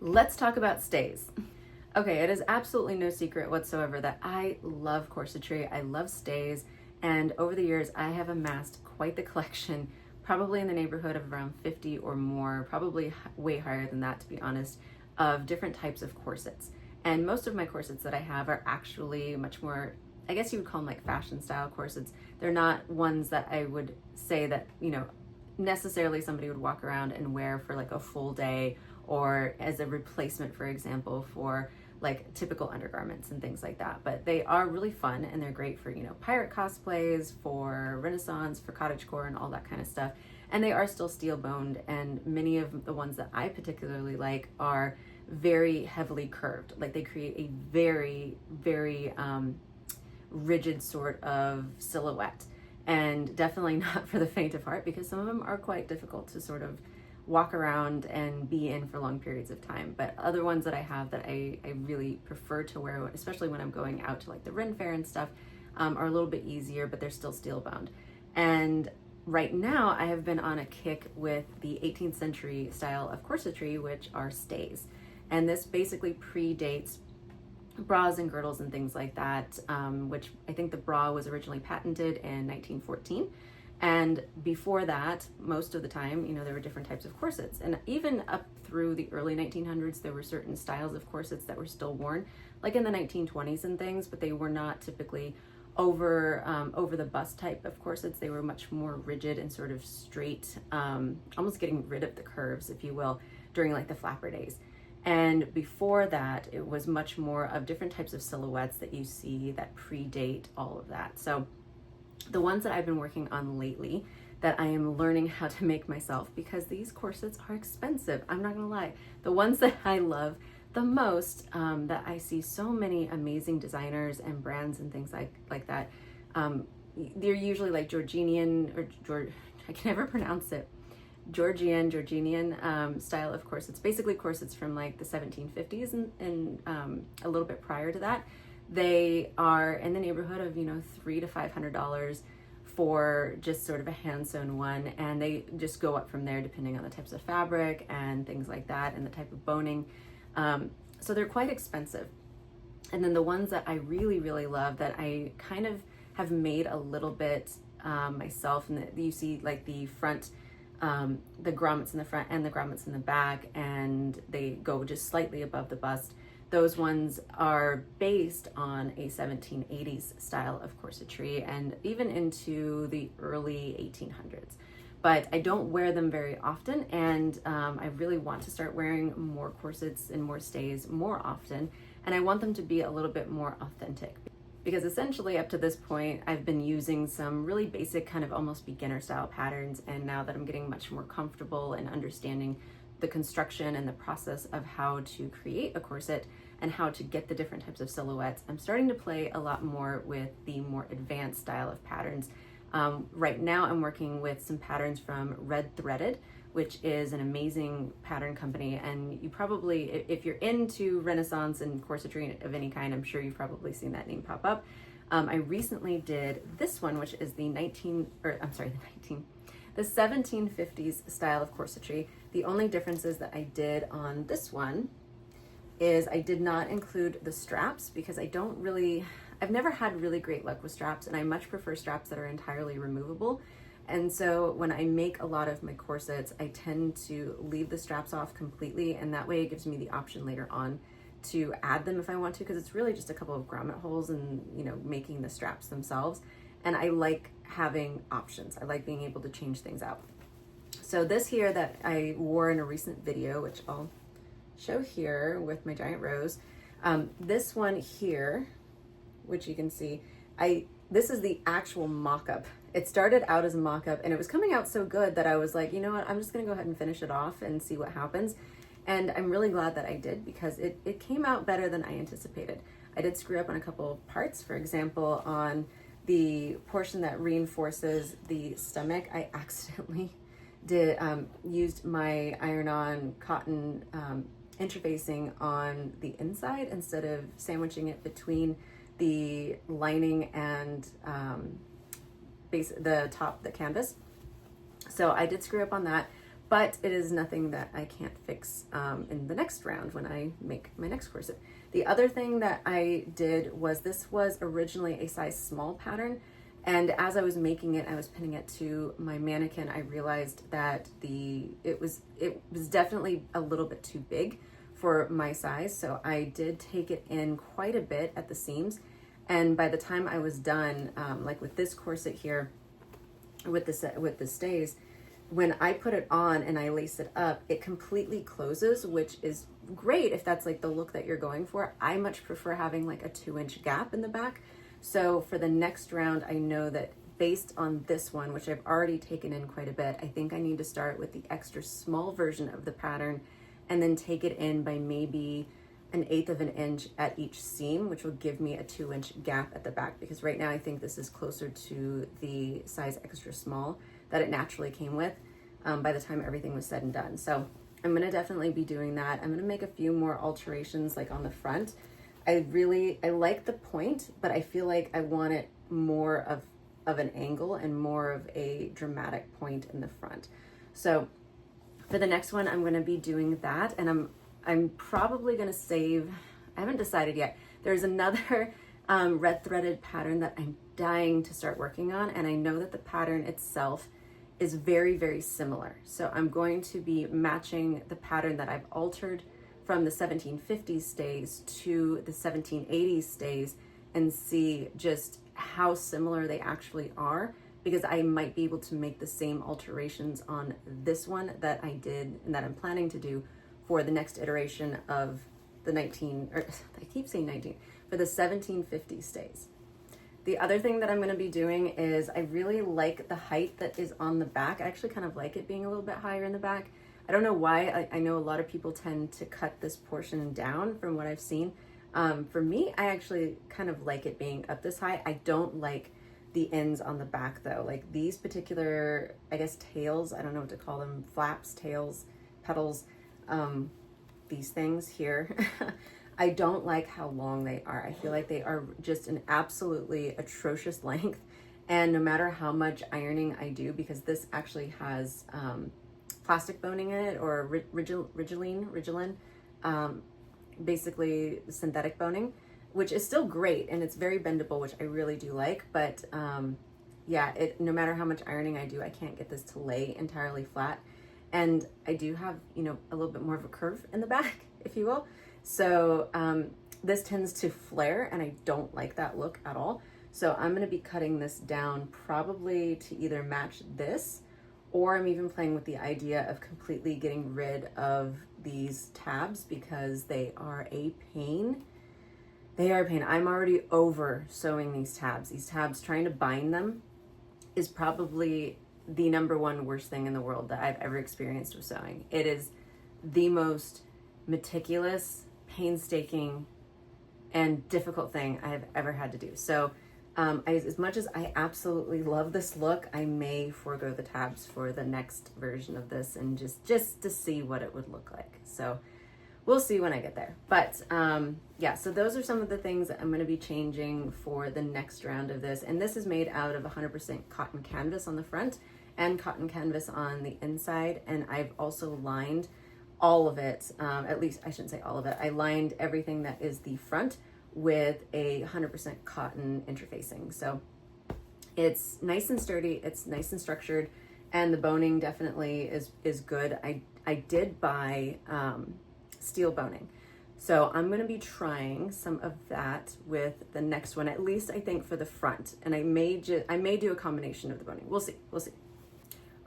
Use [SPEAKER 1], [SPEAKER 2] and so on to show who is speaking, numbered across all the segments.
[SPEAKER 1] Let's talk about stays. Okay, it is absolutely no secret whatsoever that I love corsetry, I love stays, and over the years I have amassed quite the collection, probably in the neighborhood of around 50 or more, probably way higher than that to be honest, of different types of corsets. And most of my corsets that I have are actually much more, I guess you would call them like fashion style corsets. They're not ones that I would say that, necessarily somebody would walk around and wear for like a full day or as a replacement, for example, for like typical undergarments and things like that. But they are really fun and they're great for, pirate cosplays, for Renaissance, for cottagecore and all that kind of stuff. And they are still steel boned, and many of the ones that I particularly like are very heavily curved. Like they create a very, very rigid sort of silhouette, and definitely not for the faint of heart, because some of them are quite difficult to sort of walk around and be in for long periods of time. But other ones that I have that I really prefer to wear, especially when I'm going out to like the Ren Fair and stuff, are a little bit easier, but they're still steel bound. And right now I have been on a kick with the 18th century style of corsetry, which are stays. And this basically predates bras and girdles and things like that, which I think the bra was originally patented in 1914. And before that, most of the time, there were different types of corsets. And even up through the early 1900s, there were certain styles of corsets that were still worn, like in the 1920s and things, but they were not typically over the bust type of corsets. They were much more rigid and sort of straight, almost getting rid of the curves, if you will, during like the flapper days. And before that, it was much more of different types of silhouettes that you see that predate all of that. So the ones that I've been working on lately that I am learning how to make myself, because these corsets are expensive, I'm not gonna lie. The ones that I love the most, that I see so many amazing designers and brands and things like that, they're usually like Georginian I can never pronounce it. Georgian style of corsets, basically corsets from like the 1750s and a little bit prior to that. They are in the neighborhood of $300 to $500 for just sort of a hand sewn one, and they just go up from there depending on the types of fabric and things like that and the type of boning. So they're quite expensive. And then the ones that I really, really love that I kind of have made a little bit myself, and you see like the front, the grommets in the front and the grommets in the back, and they go just slightly above the bust. Those ones are based on a 1780s style of corsetry and even into the early 1800s. But I don't wear them very often, and I really want to start wearing more corsets and more stays more often, and I want them to be a little bit more authentic. Because essentially up to this point, I've been using some really basic kind of almost beginner style patterns, and now that I'm getting much more comfortable and understanding the construction and the process of how to create a corset and how to get the different types of silhouettes, I'm starting to play a lot more with the more advanced style of patterns. Right now I'm working with some patterns from Red Threaded, which is an amazing pattern company, and you probably, if you're into Renaissance and corsetry of any kind, I'm sure you've probably seen that name pop up. I recently did this one, which is the 1750s style of corsetry. The only differences that I did on this one is I did not include the straps, because I've never had really great luck with straps, and I much prefer straps that are entirely removable. And so when I make a lot of my corsets, I tend to leave the straps off completely, and that way it gives me the option later on to add them if I want to, because it's really just a couple of grommet holes and making the straps themselves. And I like having options. I like being able to change things out. So this here that I wore in a recent video, which I'll show here with my giant rose, this one here, which you can see, this is the actual mock-up. It started out as a mock-up, and it was coming out so good that I was like, you know what, I'm just gonna go ahead and finish it off and see what happens. And I'm really glad that I did, because it came out better than I anticipated. I did screw up on a couple of parts. For example, on the portion that reinforces the stomach, I accidentally used my iron-on cotton interfacing on the inside instead of sandwiching it between the lining and the canvas. So I did screw up on that, but it is nothing that I can't fix in the next round when I make my next corset. The other thing that I did was, this was originally a size small pattern, and as I was making it, I was pinning it to my mannequin, I realized that it was definitely a little bit too big for my size. So I did take it in quite a bit at the seams. And by the time I was done, like with this corset here, with the stays, when I put it on and I lace it up, it completely closes, which is great if that's like the look that you're going for. I much prefer having like a 2-inch gap in the back. So for the next round, I know that based on this one, which I've already taken in quite a bit, I think I need to start with the extra small version of the pattern and then take it in by maybe 1/8 of an inch at each seam, which will give me a 2-inch gap at the back, because right now I think this is closer to the size extra small that it naturally came with by the time everything was said and done. So I'm gonna definitely be doing that. I'm gonna make a few more alterations like on the front. I like the point, but I feel like I want it more of an angle and more of a dramatic point in the front. So for the next one, I'm going to be doing that, and I'm probably going to save, I haven't decided yet. There's another red threaded pattern that I'm dying to start working on, and I know that the pattern itself is very, very similar. So I'm going to be matching the pattern that I've altered from the 1750s stays to the 1780s stays and see just how similar they actually are, because I might be able to make the same alterations on this one that I did and that I'm planning to do for the next iteration of the for the 1750 stays. The other thing that I'm going to be doing is, I really like the height that is on the back. I actually kind of like it being a little bit higher in the back. I don't know why. I know a lot of people tend to cut this portion down from what I've seen. For me, I actually kind of like it being up this high. I don't like the ends on the back though. Like these particular, I guess, tails, I don't know what to call them, flaps, tails, petals, these things here. I don't like how long they are. I feel like they are just an absolutely atrocious length. And no matter how much ironing I do, because this actually has plastic boning in it, or Ridgeline, basically synthetic boning, which is still great and it's very bendable, which I really do like. But yeah, no matter how much ironing I do, I can't get this to lay entirely flat. And I do have, you know, a little bit more of a curve in the back, if you will. So this tends to flare, and I don't like that look at all. So I'm going to be cutting this down probably to either match this, or I'm even playing with the idea of completely getting rid of these tabs, because they are a pain. They are a pain. I'm already over sewing these tabs. These tabs, trying to bind them is probably the #1 worst thing in the world that I've ever experienced with sewing. It is the most meticulous, painstaking, and difficult thing I have ever had to do. So as much as I absolutely love this look, I may forego the tabs for the next version of this, and just to see what it would look like. So we'll see when I get there. But yeah, so those are some of the things that I'm going to be changing for the next round of this. And this is made out of 100% cotton canvas on the front and cotton canvas on the inside. And I've also lined all of it, at least I shouldn't say all of it. I lined everything that is the front with a 100% cotton interfacing. So it's nice and sturdy, it's nice and structured, and the boning definitely is good. I did buy steel boning. So I'm going to be trying some of that with the next one, at least I think for the front. And I may do a combination of the boning. We'll see.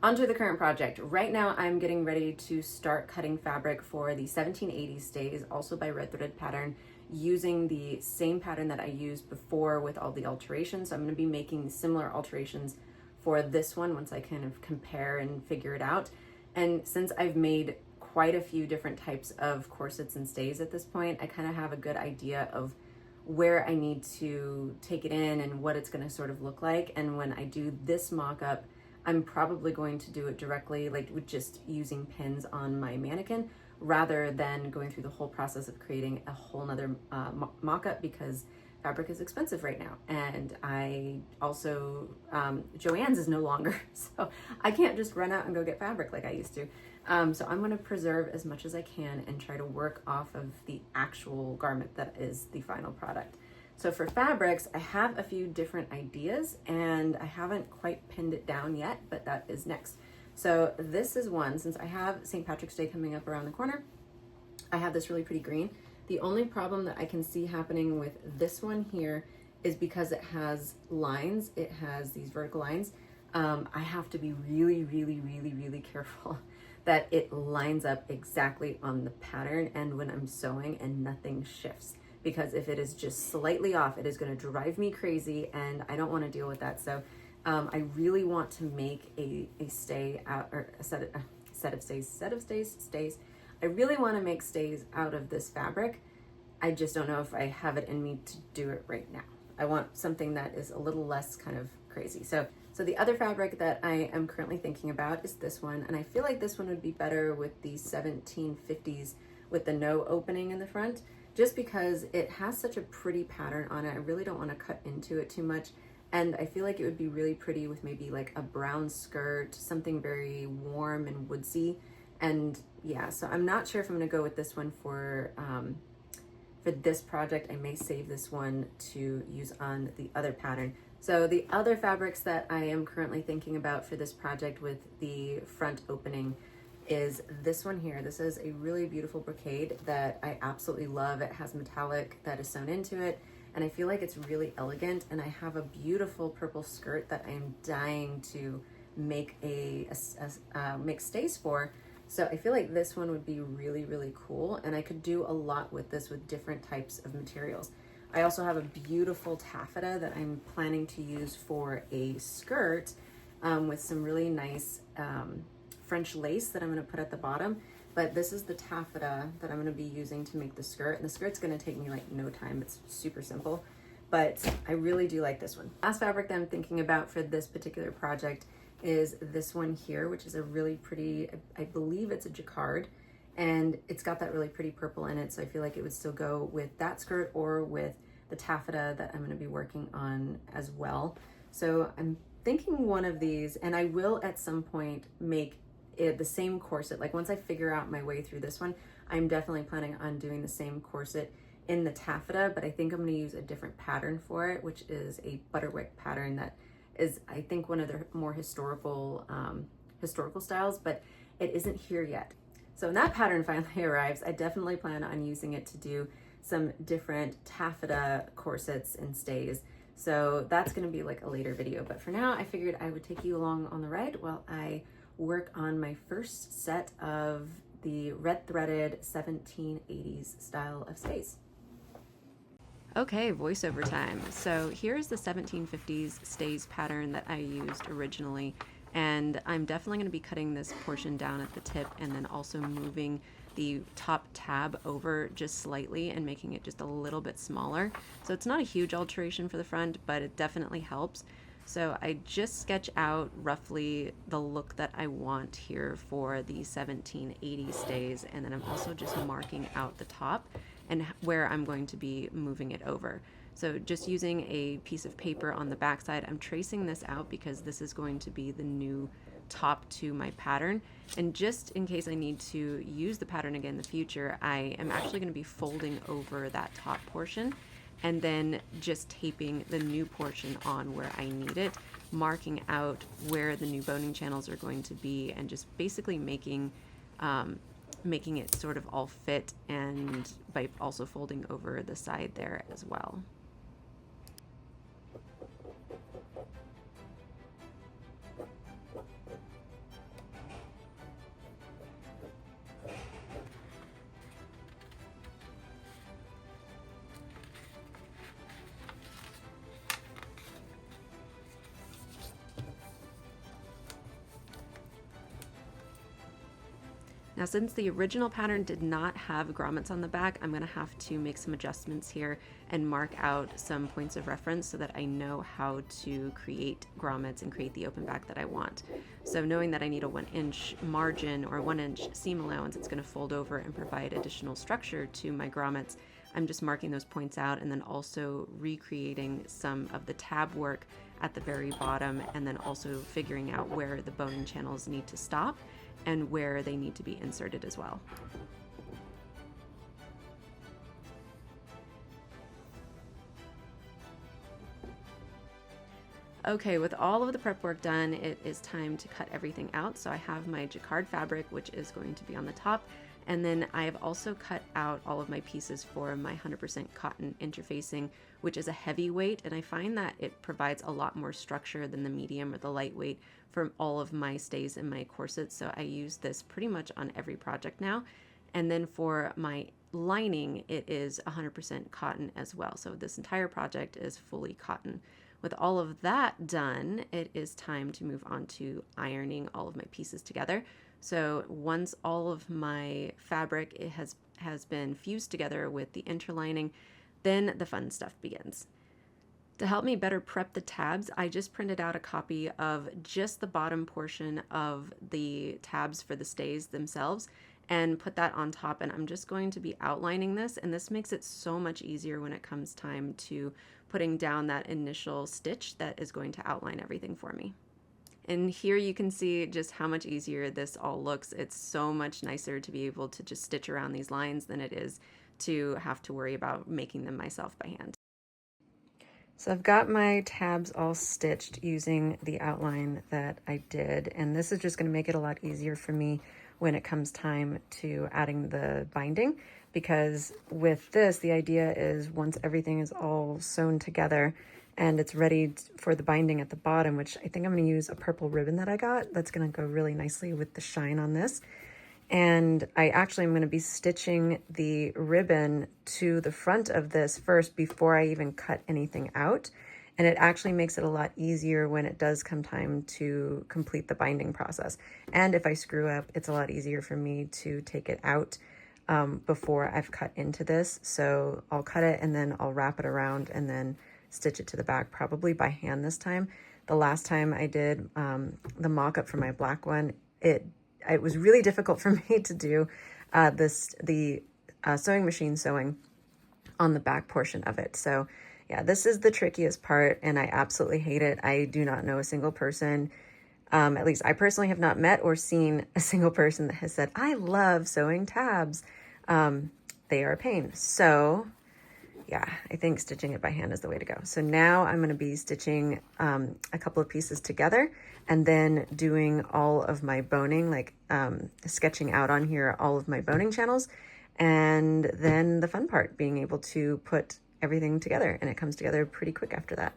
[SPEAKER 1] On to the current project. Right now I'm getting ready to start cutting fabric for the 1780 stays, also by Red Threaded Pattern, using the same pattern that I used before with all the alterations. So I'm going to be making similar alterations for this one once I kind of compare and figure it out. And since I've made quite a few different types of corsets and stays at this point, I kind of have a good idea of where I need to take it in and what it's going to sort of look like. And when I do this mock-up, I'm probably going to do it directly, like with just using pins on my mannequin, rather than going through the whole process of creating a whole nother mock-up, because fabric is expensive right now. And I also, Joann's is no longer, so I can't just run out and go get fabric like I used to. So I'm gonna preserve as much as I can and try to work off of the actual garment that is the final product. So for fabrics, I have a few different ideas and I haven't quite pinned it down yet, but that is next. So this is one, since I have St. Patrick's Day coming up around the corner, I have this really pretty green. The only problem that I can see happening with this one here is because it has lines, it has these vertical lines. I have to be really, really, really, really careful that it lines up exactly on the pattern and when I'm sewing and nothing shifts. Because if it is just slightly off, it is going to drive me crazy and I don't want to deal with that. So I really want to make a stay out, or a set of stays. I really want to make stays out of this fabric. I just don't know if I have it in me to do it right now. I want something that is a little less kind of crazy. So the other fabric that I am currently thinking about is this one. And I feel like this one would be better with the 1750s with the no opening in the front, just because it has such a pretty pattern on it. I really don't want to cut into it too much. And I feel like it would be really pretty with maybe like a brown skirt, something very warm and woodsy. And yeah, so I'm not sure if I'm gonna go with this one for this project. I may save this one to use on the other pattern. So the other fabrics that I am currently thinking about for this project with the front opening is this one here. This is a really beautiful brocade that I absolutely love. It has metallic that is sewn into it, and I feel like it's really elegant. And I have a beautiful purple skirt that I'm dying to make make stays for. So I feel like this one would be really, really cool, and I could do a lot with this with different types of materials. I also have a beautiful taffeta that I'm planning to use for a skirt with some really nice French lace that I'm going to put at the bottom. But this is the taffeta that I'm going to be using to make the skirt, and the skirt's going to take me like no time. It's super simple, but I really do like this one. Last fabric that I'm thinking about for this particular project is this one here, which is a really pretty, I believe it's a jacquard, and it's got that really pretty purple in it. So I feel like it would still go with that skirt or with the taffeta that I'm going to be working on as well. So I'm thinking one of these, and I will at some point make it the same corset. Like once I figure out my way through this one, I'm definitely planning on doing the same corset in the taffeta, but I think I'm going to use a different pattern for it, which is a butterwick pattern that is, I think, one of the more historical styles, but it isn't here yet. So when that pattern finally arrives, I definitely plan on using it to do some different taffeta corsets and stays. So that's going to be like a later video, but for now I figured I would take you along on the ride while I work on my first set of the red threaded 1780s style of stays. Okay, voiceover time. So here's the 1750s stays pattern that I used originally, and I'm definitely going to be cutting this portion down at the tip and then also moving the top tab over just slightly and making it just a little bit smaller. So it's not a huge alteration for the front, but it definitely helps. So I just sketch out roughly the look that I want here for the 1780 stays, and then I'm also just marking out the top and where I'm going to be moving it over. So just using a piece of paper on the back side, I'm tracing this out because this is going to be the new top to my pattern. And just in case I need to use the pattern again in the future, I am actually going to be folding over that top portion and then just taping the new portion on where I need it, marking out where the new boning channels are going to be, and just basically making it sort of all fit, and by also folding over the side there as well. Now, since the original pattern did not have grommets on the back, I'm going to have to make some adjustments here and mark out some points of reference so that I know how to create grommets and create the open back that I want. So knowing that I need a 1-inch margin or 1-inch seam allowance, it's going to fold over and provide additional structure to my grommets. I'm just marking those points out and then also recreating some of the tab work at the very bottom, and then also figuring out where the boning channels need to stop and where they need to be inserted as well. Okay, with all of the prep work done, it is time to cut everything out. So I have my jacquard fabric, which is going to be on the top. And then I have also cut out all of my pieces for my 100% cotton interfacing, which is a heavyweight. And I find that it provides a lot more structure than the medium or the lightweight for all of my stays and my corsets. So I use this pretty much on every project now. And then for my lining, it is 100% cotton as well. So this entire project is fully cotton. With all of that done, it is time to move on to ironing all of my pieces together. So once all of my fabric has been fused together with the interlining, then the fun stuff begins. To help me better prep the tabs, I just printed out a copy of just the bottom portion of the tabs for the stays themselves and put that on top, and I'm just going to be outlining this, and this makes it so much easier when it comes time to putting down that initial stitch that is going to outline everything for me. And here you can see just how much easier this all looks. It's so much nicer to be able to just stitch around these lines than it is to have to worry about making them myself by hand. So I've got my tabs all stitched using the outline that I did, and this is just going to make it a lot easier for me when it comes time to adding the binding, because with this, the idea is once everything is all sewn together and it's ready for the binding at the bottom, which I think I'm going to use a purple ribbon that I got. That's going to go really nicely with the shine on this. And I actually am going to be stitching the ribbon to the front of this first before I even cut anything out. And it actually makes it a lot easier when it does come time to complete the binding process. And if I screw up, it's a lot easier for me to take it out before I've cut into this. So I'll cut it and then I'll wrap it around and then stitch it to the back, probably by hand this time. The last time I did the mock-up for my black one, it was really difficult for me to do the sewing machine sewing on the back portion of it. So yeah, this is the trickiest part, and I absolutely hate it. I do not know a single person, at least I personally have not met or seen a single person that has said, I love sewing tabs. They are a pain. So yeah, I think stitching it by hand is the way to go. So now I'm going to be stitching a couple of pieces together and then doing all of my boning, like sketching out on here all of my boning channels. And then the fun part, being able to put everything together, and it comes together pretty quick after that.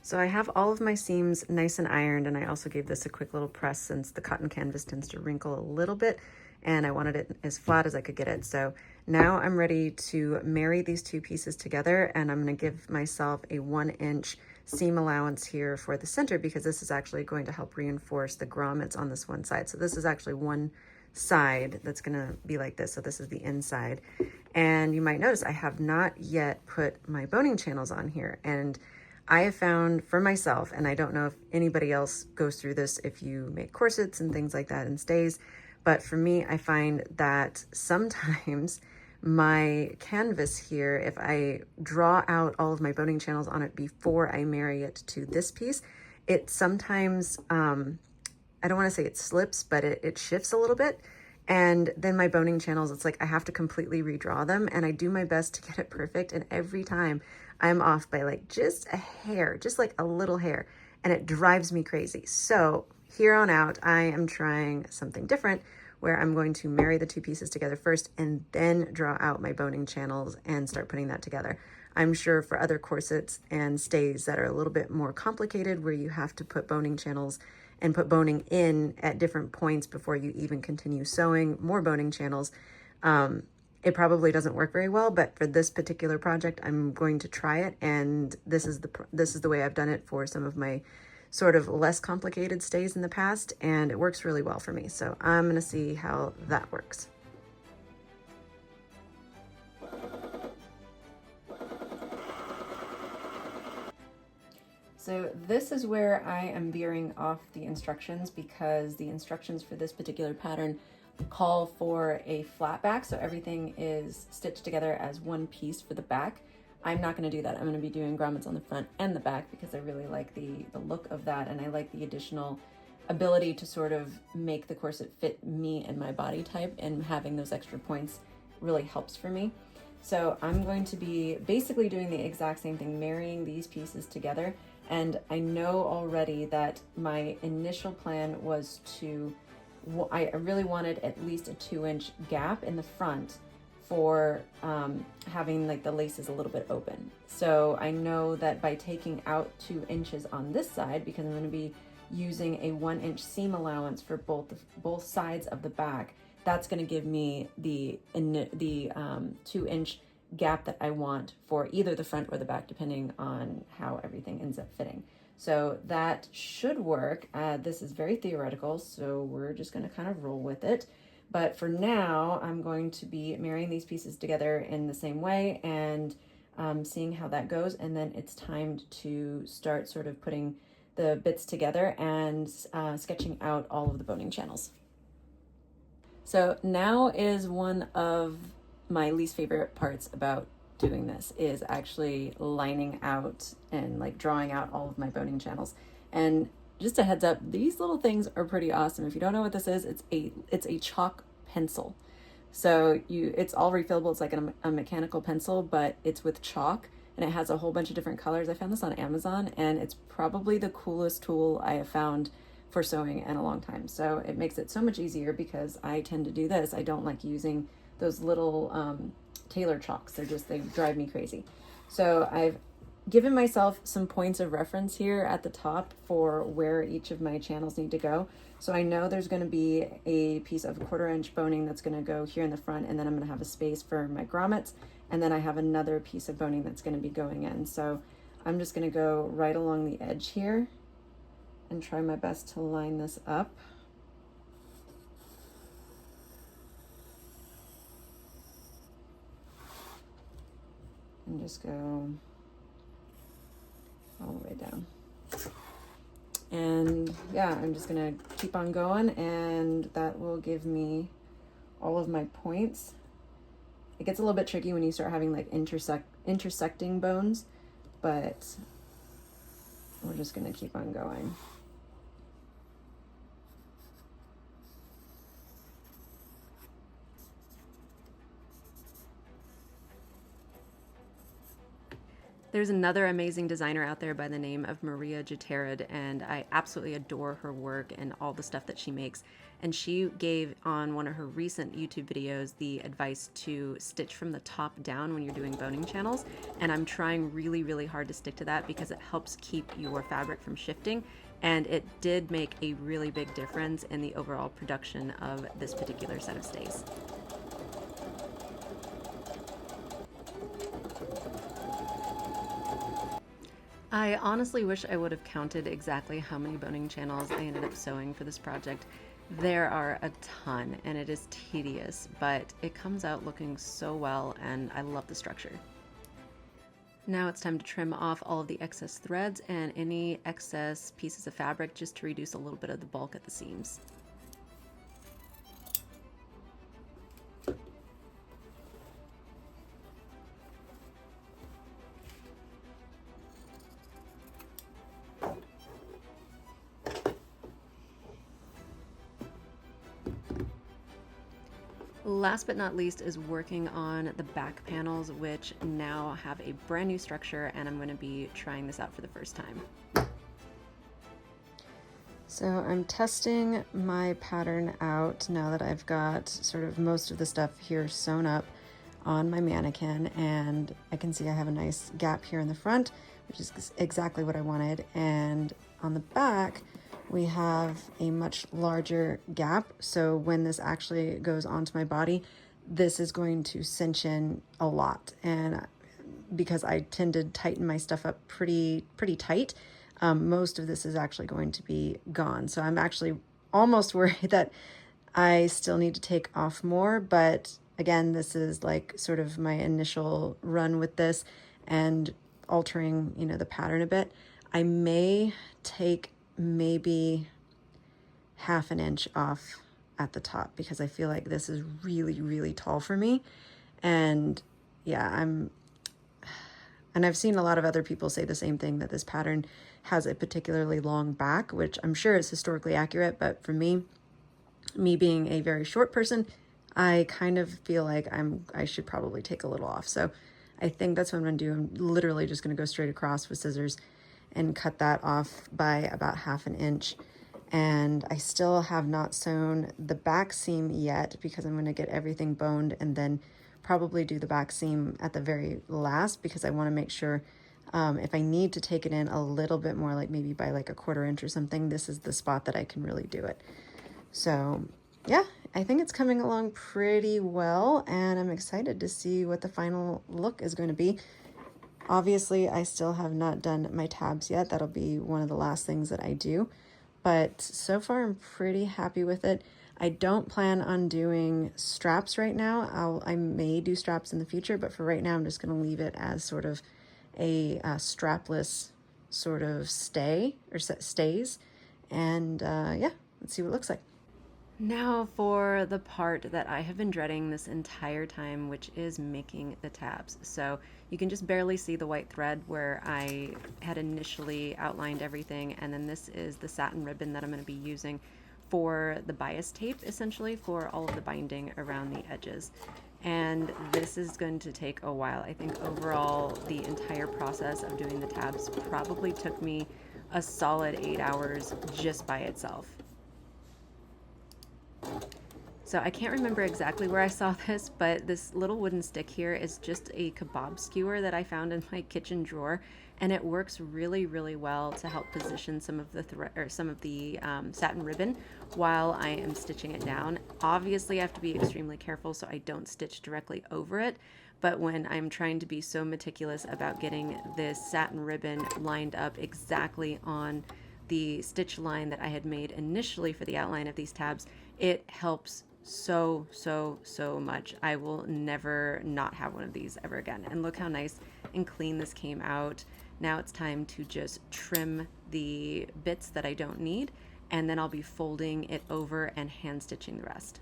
[SPEAKER 1] So I have all of my seams nice and ironed, and I also gave this a quick little press since the cotton canvas tends to wrinkle a little bit, and I wanted it as flat as I could get it. So now I'm ready to marry these two pieces together, and I'm going to give myself a 1-inch seam allowance here for the center, because this is actually going to help reinforce the grommets on this one side. So this is actually one side that's going to be like this. So this is the inside. And you might notice I have not yet put my boning channels on here, and I have found for myself, and I don't know if anybody else goes through this if you make corsets and things like that and stays, but for me, I find that sometimes my canvas here, if I draw out all of my boning channels on it before I marry it to this piece, it sometimes, I don't want to say it slips, but it shifts a little bit. And then my boning channels, it's like I have to completely redraw them, and I do my best to get it perfect. And every time I'm off by like just a hair, just like a little hair, and it drives me crazy. So here on out, I am trying something different where I'm going to marry the two pieces together first and then draw out my boning channels and start putting that together. I'm sure for other corsets and stays that are a little bit more complicated, where you have to put boning channels and put boning in at different points before you even continue sewing more boning channels, it probably doesn't work very well. But for this particular project, I'm going to try it, and this is the way I've done it for some of my sort of less complicated stays in the past, and it works really well for me. So I'm gonna see how that works. So this is where I am veering off the instructions, because the instructions for this particular pattern call for a flat back, so everything is stitched together as one piece for the back. I'm not going to do that. I'm going to be doing grommets on the front and the back because I really like the look of that, and I like the additional ability to sort of make the corset fit me and my body type, and having those extra points really helps for me. So I'm going to be basically doing the exact same thing, marrying these pieces together. And I know already that my initial plan was to, I really wanted at least a 2-inch gap in the front for having like the laces a little bit open. So I know that by taking out 2 inches on this side, because I'm going to be using a 1-inch seam allowance for both sides of the back, that's going to give me the 2-inch gap that I want for either the front or the back, depending on how everything ends up fitting. So that should work. This is very theoretical, so we're just going to kind of roll with it. But for now, I'm going to be marrying these pieces together in the same way and seeing how that goes. And then it's time to start sort of putting the bits together and sketching out all of the boning channels. So now is one of my least favorite parts about doing this, is actually lining out and like drawing out all of my boning channels. And just a heads up, these little things are pretty awesome. If you don't know what this is, it's a chalk pencil. So it's all refillable. It's like a mechanical pencil, but it's with chalk, and it has a whole bunch of different colors. I found this on Amazon, and it's probably the coolest tool I have found for sewing in a long time. So it makes it so much easier, because I tend to do this. I don't like using those little tailor chalks. They drive me crazy. So I've given myself some points of reference here at the top for where each of my channels need to go. So I know there's going to be a piece of 1/4-inch boning that's going to go here in the front, and then I'm going to have a space for my grommets, and then I have another piece of boning that's going to be going in. So I'm just going to go right along the edge here and try my best to line this up. And just go all the way down. And yeah, I'm just gonna keep on going, and that will give me all of my points. It gets a little bit tricky when you start having like intersecting bones, but we're just gonna keep on going. There's another amazing designer out there by the name of Maria Jaterad, and I absolutely adore her work and all the stuff that she makes. And she gave on one of her recent YouTube videos the advice to stitch from the top down when you're doing boning channels. And I'm trying really, really hard to stick to that, because it helps keep your fabric from shifting. And it did make a really big difference in the overall production of this particular set of stays. I honestly wish I would have counted exactly how many boning channels I ended up sewing for this project. There are a ton, and it is tedious, but it comes out looking so well, and I love the structure. Now it's time to trim off all of the excess threads and any excess pieces of fabric, just to reduce a little bit of the bulk at the seams. Last but not least is working on the back panels, which now have a brand new structure, and I'm going to be trying this out for the first time. So I'm testing my pattern out now that I've got sort of most of the stuff here sewn up on my mannequin, and I can see I have a nice gap here in the front, which is exactly what I wanted, and on the back we have a much larger gap. So when this actually goes onto my body, this is going to cinch in a lot. And because I tend to tighten my stuff up pretty tight, most of this is actually going to be gone. So I'm actually almost worried that I still need to take off more, but again, this is like sort of my initial run with this and altering, the pattern a bit. I may take maybe half an inch off at the top because I feel like this is really tall for me. And yeah, and I've seen a lot of other people say the same thing, that this pattern has a particularly long back, which I'm sure is historically accurate, but for me being a very short person, I kind of feel like I should probably take a little off. So I think that's what I'm gonna do. I'm literally just gonna go straight across with scissors and cut that off by about half an inch. And I still have not sewn the back seam yet because I'm gonna get everything boned and then probably do the back seam at the very last, because I wanna make sure if I need to take it in a little bit more, like maybe by like a quarter inch or something, this is the spot that I can really do it. So yeah, I think it's coming along pretty well, and I'm excited to see what the final look is going to be. Obviously, I still have not done my tabs yet. That'll be one of the last things that I do, but so far I'm pretty happy with it. I don't plan on doing straps right now. I may do straps in the future, but for right now, I'm just going to leave it as sort of a strapless sort of stay or stays. And yeah, let's see what it looks like. Now for the part that I have been dreading this entire time, which is making the tabs. So you can just barely see the white thread where I had initially outlined everything, and then this is the satin ribbon that I'm going to be using for the bias tape, essentially for all of the binding around the edges. And this is going to take a while. I think overall the entire process of doing the tabs probably took me a solid 8 hours just by itself. So I can't remember exactly where I saw this, but this little wooden stick here is just a kebab skewer that I found in my kitchen drawer, and it works really well to help position some of the satin ribbon while I am stitching it down. Obviously, I have to be extremely careful so I don't stitch directly over it, but when I'm trying to be so meticulous about getting this satin ribbon lined up exactly on the stitch line that I had made initially for the outline of these tabs, it helps so much. I will never not have one of these ever again. And look how nice and clean this came out. Now it's time to just trim the bits that I don't need, and then I'll be folding it over and hand stitching the rest.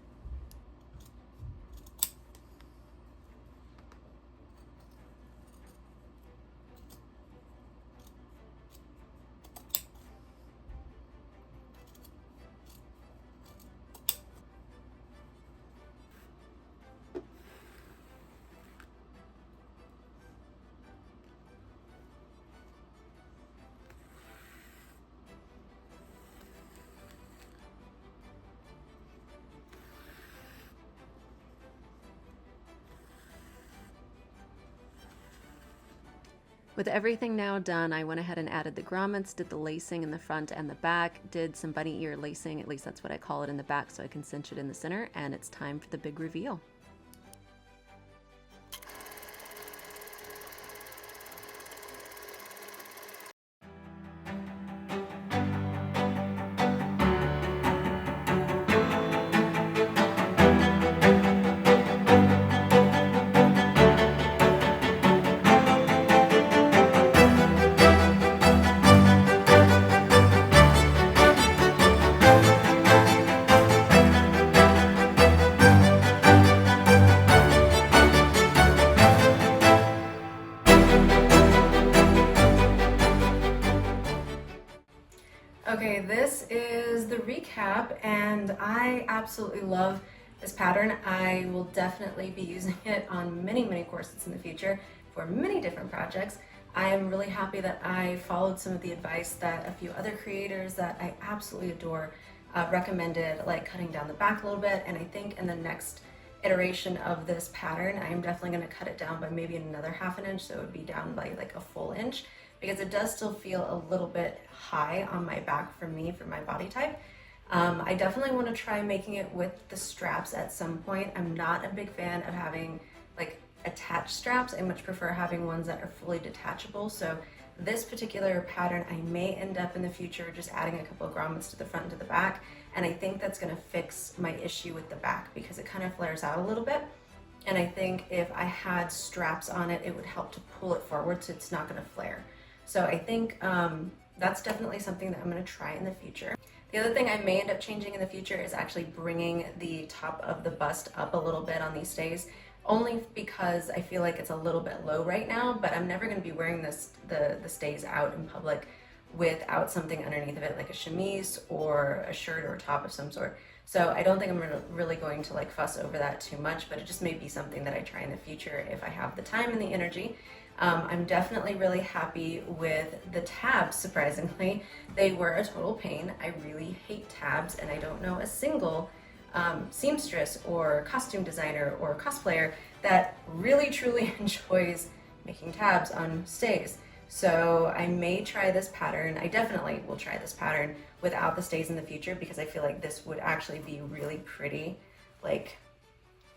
[SPEAKER 1] With everything now done, I went ahead and added the grommets, did the lacing in the front and the back, did some bunny ear lacing, at least that's what I call it, in the back so I can cinch it in the center, and it's time for the big reveal. Okay, this is the recap, and I absolutely love this pattern. I will definitely be using it on many corsets in the future for many different projects. I am really happy that I followed some of the advice that a few other creators that I absolutely adore recommended, like cutting down the back a little bit, and I think in the next iteration of this pattern, I am definitely going to cut it down by maybe another half an inch, so it would be down by like a full inch, because it does still feel a little bit high on my back for me, for my body type. I definitely want to try making it with the straps at some point. I'm not a big fan of having like attached straps. I much prefer having ones that are fully detachable. So this particular pattern, I may end up in the future just adding a couple of grommets to the front and to the back. And I think that's going to fix my issue with the back because it kind of flares out a little bit. And I think if I had straps on it, it would help to pull it forward so it's not going to flare. So I think that's definitely something that I'm going to try in the future. The other thing I may end up changing in the future is actually bringing the top of the bust up a little bit on these stays, only because I feel like it's a little bit low right now, but I'm never going to be wearing the stays out in public without something underneath of it, like a chemise or a shirt or a top of some sort. So I don't think I'm really going to like fuss over that too much, but it just may be something that I try in the future if I have the time and the energy. I'm definitely really happy with the tabs, surprisingly. They were a total pain. I really hate tabs, and I don't know a single seamstress or costume designer or cosplayer that really truly enjoys making tabs on stays. So I may try this pattern. I definitely will try this pattern without the stays in the future because I feel like this would actually be really pretty, like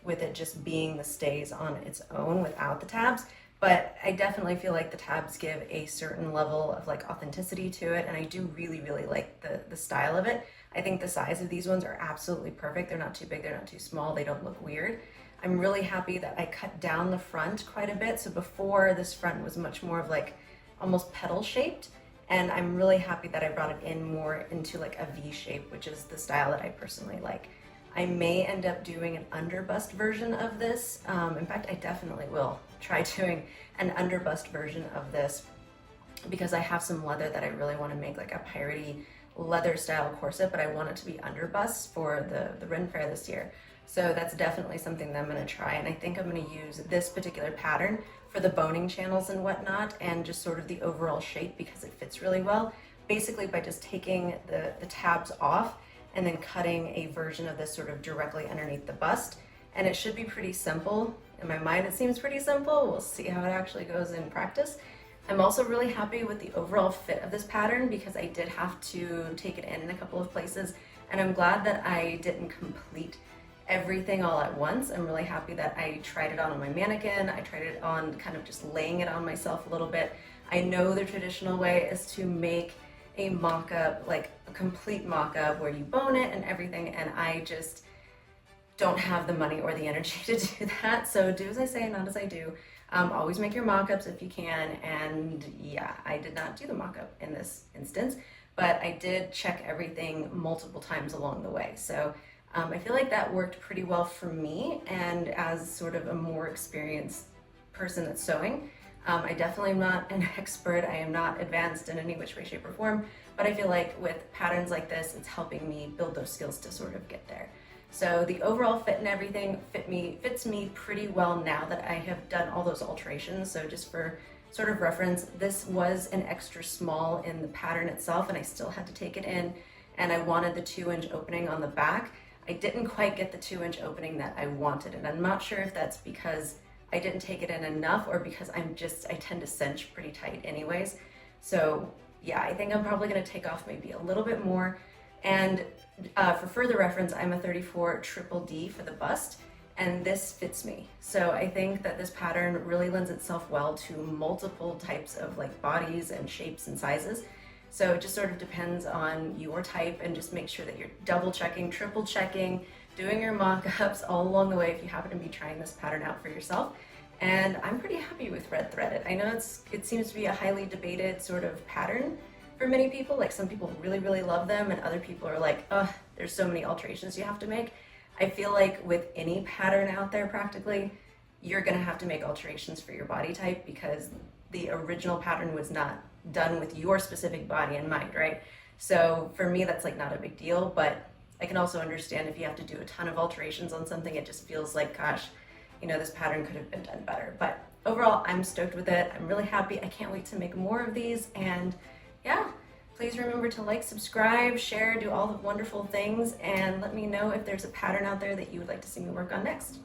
[SPEAKER 1] with it just being the stays on its own without the tabs. But I definitely feel like the tabs give a certain level of like authenticity to it, and I do really, really like the style of it. I think the size of these ones are absolutely perfect. They're not too big, they're not too small, they don't look weird. I'm really happy that I cut down the front quite a bit. So before, this front was much more of like almost petal shaped, and I'm really happy that I brought it in more into like a V shape, which is the style that I personally like. I may end up doing an underbust version of this. In fact, I definitely will try doing an underbust version of this because I have some leather that I really want to make like a piratey leather style corset, but I want it to be underbust for the Ren Fair this year. So that's definitely something that I'm going to try, and I think I'm going to use this particular pattern for the boning channels and whatnot, and just sort of the overall shape because it fits really well, basically by just taking the tabs off and then cutting a version of this sort of directly underneath the bust. And it should be pretty simple. In my mind, it seems pretty simple. We'll see how it actually goes in practice. I'm also really happy with the overall fit of this pattern because I did have to take it in a couple of places, and I'm glad that I didn't complete everything all at once. I'm really happy that I tried it on my mannequin. I tried it on kind of just laying it on myself a little bit. I know the traditional way is to make a mock-up, like a complete mock-up where you bone it and everything, and I just don't have the money or the energy to do that. So do as I say, not as I do. Always make your mock-ups if you can, and yeah, I did not do the mock-up in this instance, but I did check everything multiple times along the way. So I feel like that worked pretty well for me, and as sort of a more experienced person that's sewing, I definitely am not an expert. I am not advanced in any which way, shape, or form, but I feel like with patterns like this, it's helping me build those skills to sort of get there. So the overall fit and everything fits me pretty well now that I have done all those alterations. So just for sort of reference, this was an extra small in the pattern itself, and I still had to take it in, and I wanted the 2-inch opening on the back. I didn't quite get the 2-inch opening that I wanted, and I'm not sure if that's because I didn't take it in enough or because I tend to cinch pretty tight anyways. So yeah, I think I'm probably gonna take off maybe a little bit more. And for further reference, I'm a 34 triple D for the bust, and this fits me. So I think that this pattern really lends itself well to multiple types of like bodies and shapes and sizes. So it just sort of depends on your type, and just make sure that you're double checking, triple checking, doing your mock-ups all along the way if you happen to be trying this pattern out for yourself. And I'm pretty happy with Red Threaded. I know it seems to be a highly debated sort of pattern for many people. Like some people really, really love them, and other people are like, oh, there's so many alterations you have to make. I feel like with any pattern out there practically, you're gonna have to make alterations for your body type because the original pattern was not done with your specific body in mind, right? So for me, that's like not a big deal, but I can also understand if you have to do a ton of alterations on something, it just feels like, gosh, you know, this pattern could have been done better. But overall, I'm stoked with it. I'm really happy. I can't wait to make more of these. And yeah, please remember to like, subscribe, share, do all the wonderful things, and let me know if there's a pattern out there that you would like to see me work on next.